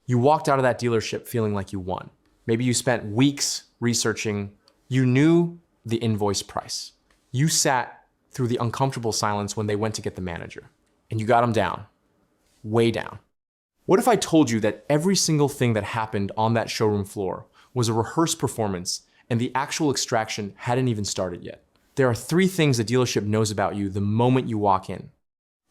You walked out of that dealership feeling like you won. Maybe you spent weeks researching. You knew the invoice price. You sat through the uncomfortable silence when they went to get the manager, and you got them down, way down. What if I told you that every single thing that happened on that showroom floor was a rehearsed performance and the actual extraction hadn't even started yet? There are 3 things a dealership knows about you the moment you walk in.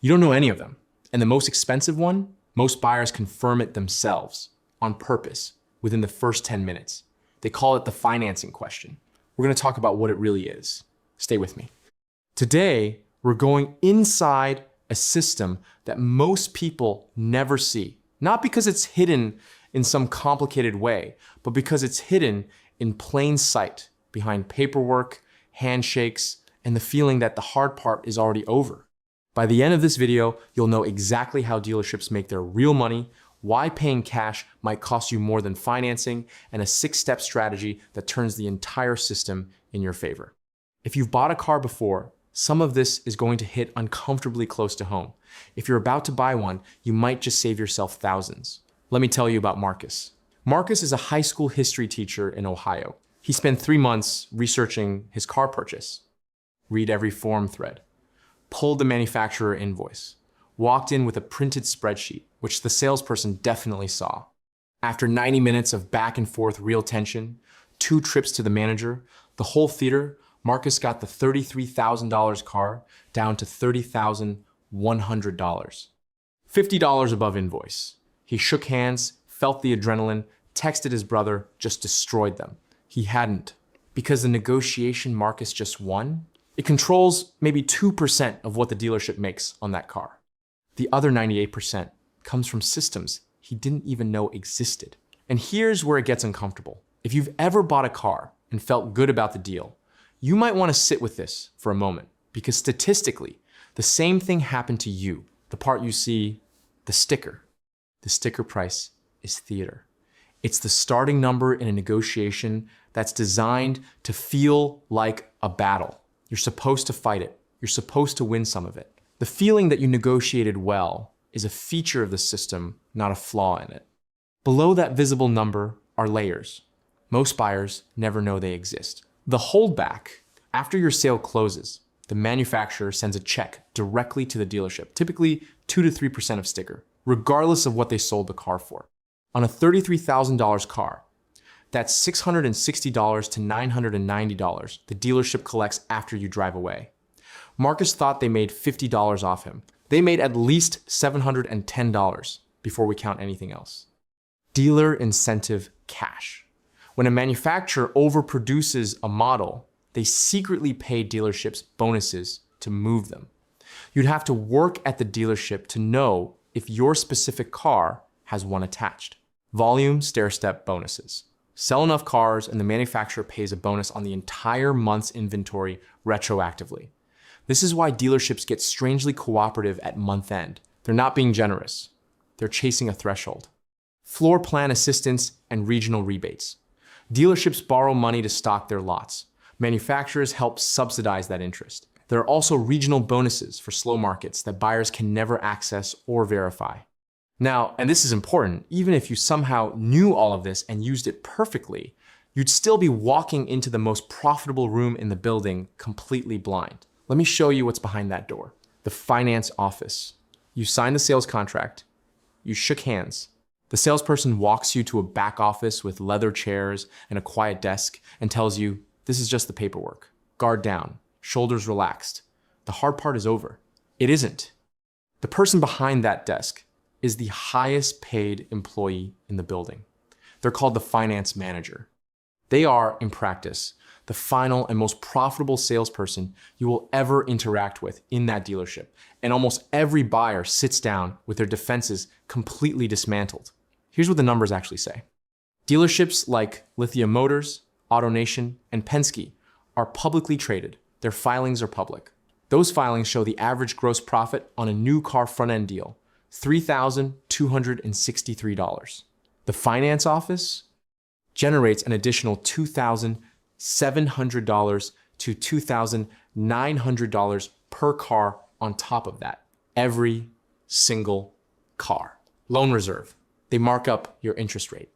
You don't know any of them. And the most expensive one, most buyers confirm it themselves on purpose within the first 10 minutes. They call it the financing question. We're going to talk about what it really is. Stay with me. Today, we're going inside a system that most people never see. Not because it's hidden in some complicated way, but because it's hidden in plain sight behind paperwork, handshakes, and the feeling that the hard part is already over. By the end of this video, you'll know exactly how dealerships make their real money, why paying cash might cost you more than financing, and a 6-step strategy that turns the entire system in your favor. If you've bought a car before, some of this is going to hit uncomfortably close to home. If you're about to buy one, you might just save yourself thousands. Let me tell you about Marcus. Marcus is a high school history teacher in Ohio. He spent 3 months researching his car purchase. Read every form thread. Pulled the manufacturer invoice. Walked in with a printed spreadsheet, which the salesperson definitely saw. After 90 minutes of back and forth real tension, 2 trips to the manager, the whole theater, Marcus got the $33,000 car down to $30,100. $50 above invoice. He shook hands, felt the adrenaline, texted his brother, just destroyed them. He hadn't. Because the negotiation Marcus just won, it controls maybe 2% of what the dealership makes on that car. The other 98% comes from systems he didn't even know existed. And here's where it gets uncomfortable. If you've ever bought a car and felt good about the deal, you might want to sit with this for a moment, because statistically, the same thing happened to you. The part you see, the sticker. The sticker price is theater. It's the starting number in a negotiation that's designed to feel like a battle. You're supposed to fight it. You're supposed to win some of it. The feeling that you negotiated well is a feature of the system, not a flaw in it. Below that visible number are layers. Most buyers never know they exist. The holdback, after your sale closes, the manufacturer sends a check directly to the dealership, typically 2 to 3% of sticker, regardless of what they sold the car for. On a $33,000 car, that's $660 to $990 the dealership collects after you drive away. Marcus thought they made $50 off him. They made at least $710 before we count anything else. Dealer incentive cash. When a manufacturer overproduces a model, they secretly pay dealerships bonuses to move them. You'd have to work at the dealership to know if your specific car has one attached. Volume stair-step bonuses. Sell enough cars and the manufacturer pays a bonus on the entire month's inventory retroactively. This is why dealerships get strangely cooperative at month end. They're not being generous. They're chasing a threshold. Floor plan assistance and regional rebates. Dealerships borrow money to stock their lots. Manufacturers help subsidize that interest. There are also regional bonuses for slow markets that buyers can never access or verify. Now, and this is important, even if you somehow knew all of this and used it perfectly, you'd still be walking into the most profitable room in the building completely blind. Let me show you what's behind that door. The finance office. You sign the sales contract. You shook hands. The salesperson walks you to a back office with leather chairs and a quiet desk and tells you, this is just the paperwork. Guard down, shoulders relaxed. The hard part is over. It isn't. The person behind that desk is the highest paid employee in the building. They're called the finance manager. They are, in practice, the final and most profitable salesperson you will ever interact with in that dealership. And almost every buyer sits down with their defenses completely dismantled. Here's what the numbers actually say. Dealerships like Lithium Motors, AutoNation, and Penske are publicly traded. Their filings are public. Those filings show the average gross profit on a new car front-end deal, $3,263. The finance office generates an additional $2,700 to $2,900 per car on top of that, every single car. Loan reserve. They mark up your interest rate.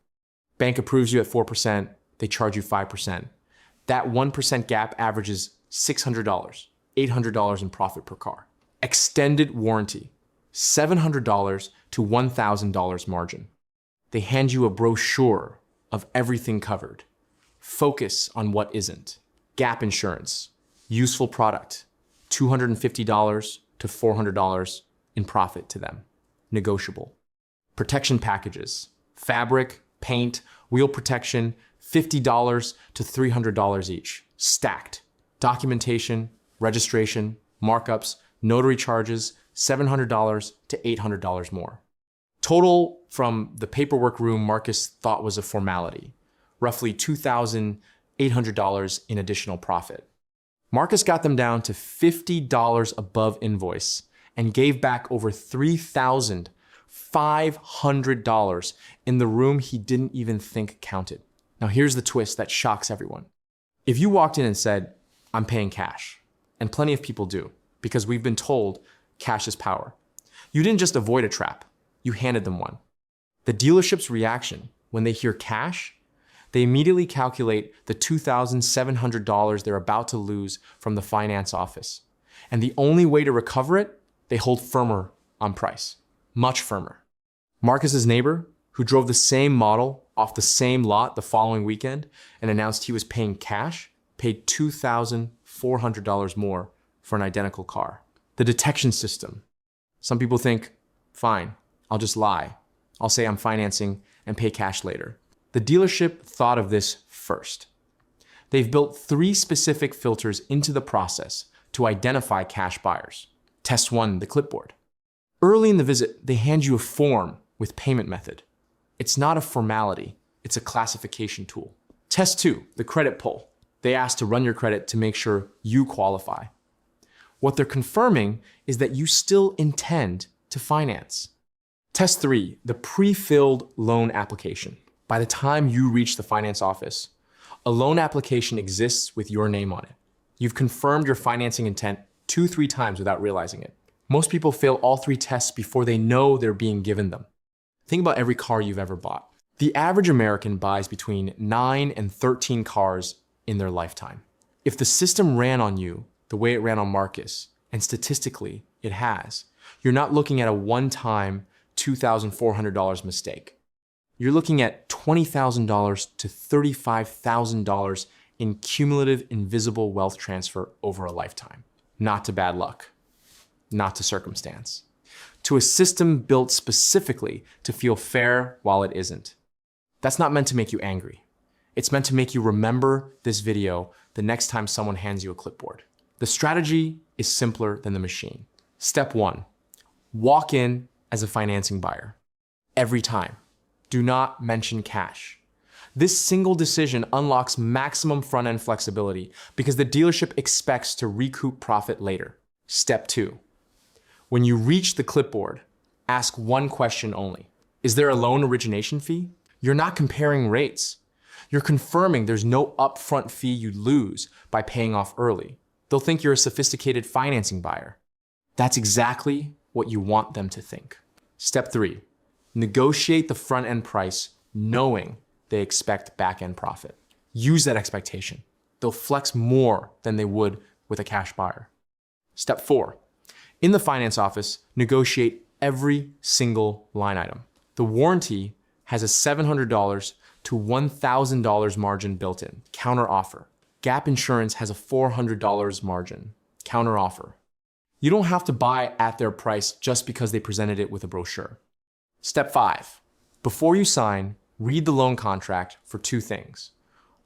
Bank approves you at 4%, they charge you 5%. That 1% gap averages $600, $800 in profit per car. Extended warranty, $700 to $1,000 margin. They hand you a brochure of everything covered. Focus on what isn't. Gap insurance, useful product, $250 to $400 in profit to them. Negotiable. Protection packages, fabric, paint, wheel protection, $50 to $300 each. Stacked. Documentation, registration, markups, notary charges, $700 to $800 more. Total from the paperwork room Marcus thought was a formality, roughly $2,800 in additional profit. Marcus got them down to $50 above invoice and gave back over $3,500 in the room he didn't even think counted. Now here's the twist that shocks everyone. If you walked in and said, I'm paying cash, and plenty of people do, because we've been told cash is power, you didn't just avoid a trap, you handed them one. The dealership's reaction when they hear cash, they immediately calculate the $2,700 they're about to lose from the finance office. And the only way to recover it, they hold firmer on price, much firmer. Marcus's neighbor, who drove the same model off the same lot the following weekend and announced he was paying cash, paid $2,400 more for an identical car. The detection system. Some people think, fine, I'll just lie. I'll say I'm financing and pay cash later. The dealership thought of this first. They've built 3 specific filters into the process to identify cash buyers. Test 1, the clipboard. Early in the visit, they hand you a form with payment method. It's not a formality, it's a classification tool. Test 2, the credit pull. They ask to run your credit to make sure you qualify. What they're confirming is that you still intend to finance. Test 3, the pre-filled loan application. By the time you reach the finance office, a loan application exists with your name on it. You've confirmed your financing intent 2-3 times without realizing it. Most people fail all 3 tests before they know they're being given them. Think about every car you've ever bought. The average American buys between 9 and 13 cars in their lifetime. If the system ran on you the way it ran on Marcus, and statistically it has, you're not looking at a one-time $2,400 mistake. You're looking at $20,000 to $35,000 in cumulative invisible wealth transfer over a lifetime. Not to bad luck, not to circumstance, to a system built specifically to feel fair while it isn't. That's not meant to make you angry. It's meant to make you remember this video the next time someone hands you a clipboard. The strategy is simpler than the machine. Step 1, walk in as a financing buyer. Every time. Do not mention cash. This single decision unlocks maximum front-end flexibility because the dealership expects to recoup profit later. Step 2, when you reach the clipboard, ask one question only. Is there a loan origination fee? You're not comparing rates. You're confirming there's no upfront fee you lose by paying off early. They'll think you're a sophisticated financing buyer. That's exactly what you want them to think. Step 3, negotiate the front-end price knowing they expect back-end profit. Use that expectation. They'll flex more than they would with a cash buyer. Step 4, in the finance office, negotiate every single line item. The warranty has a $700 to $1,000 margin built in, counter offer. Gap insurance has a $400 margin, counter offer. You don't have to buy at their price just because they presented it with a brochure. Step 5, before you sign, read the loan contract for 2 things.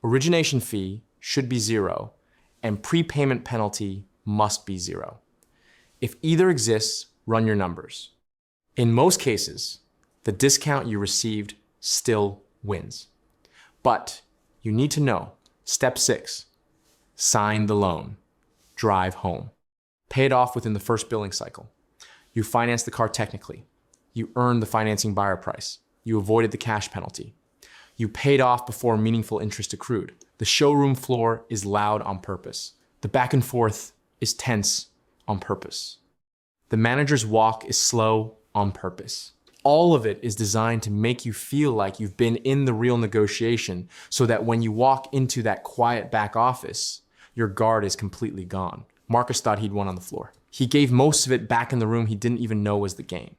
Origination fee should be 0, and prepayment penalty must be 0. If either exists, run your numbers. In most cases, the discount you received still wins. But you need to know, step 6, sign the loan, drive home. Pay it off within the first billing cycle. You finance the car technically. You earned the financing buyer price. You avoided the cash penalty. You paid off before meaningful interest accrued. The showroom floor is loud on purpose. The back and forth is tense on purpose. The manager's walk is slow on purpose. All of it is designed to make you feel like you've been in the real negotiation so that when you walk into that quiet back office, your guard is completely gone. Marcus thought he'd won on the floor. He gave most of it back in the room he didn't even know was the game.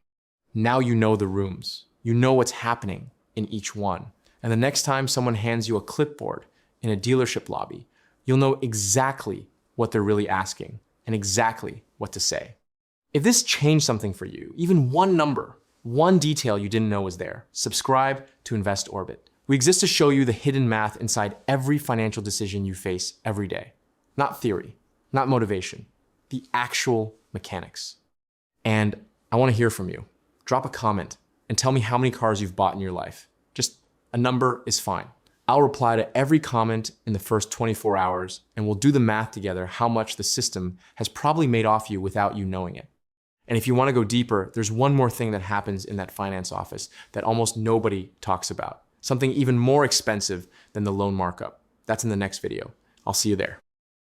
Now you know the rooms. You know what's happening in each one. And the next time someone hands you a clipboard in a dealership lobby, you'll know exactly what they're really asking and exactly what to say. If this changed something for you, even one number, one detail you didn't know was there, subscribe to Invest Orbit. We exist to show you the hidden math inside every financial decision you face every day. Not theory, not motivation, the actual mechanics. And I want to hear from you. Drop a comment and tell me how many cars you've bought in your life. Just a number is fine. I'll reply to every comment in the first 24 hours, and we'll do the math together how much the system has probably made off you without you knowing it. And if you want to go deeper, there's one more thing that happens in that finance office that almost nobody talks about. Something even more expensive than the loan markup. That's in the next video. I'll see you there.